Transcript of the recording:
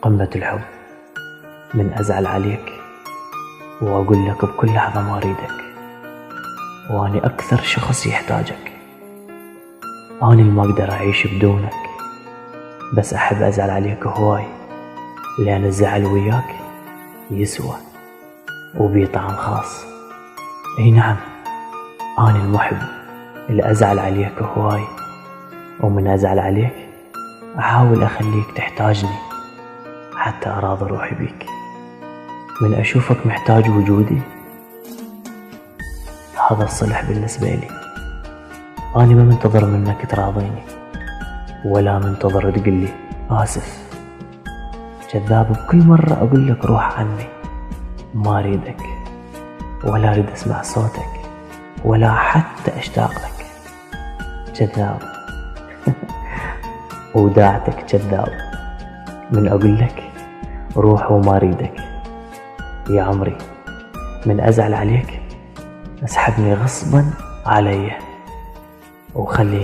قمة الحب من أزعل عليك وأقول لك بكل لحظة ما أريدك، وأني أكثر شخص يحتاجك. أنا اللي ما أقدر أعيش بدونك، بس أحب أزعل عليك هواي، لأن الزعل وياك يسوى وبيه طعم خاص. اي نعم، أنا المحب اللي أزعل عليك هواي، ومن أزعل عليك أحاول أخليك تحتاجني حتى أراضي روحي بيك. من أشوفك محتاج وجودي، هذا الصلح بالنسبة لي. أنا ما منتظر منك تراضيني، ولا منتظر تقلي آسف. جذاب بكل مرة أقول لك روح عني، ما أريدك ولا أريد أسمع صوتك ولا حتى أشتاق لك. جذاب وداعتك جذاب من أقول لك روح وما أريدك. يا عمري، من أزعل عليك اسحبني غصبا علي وخليني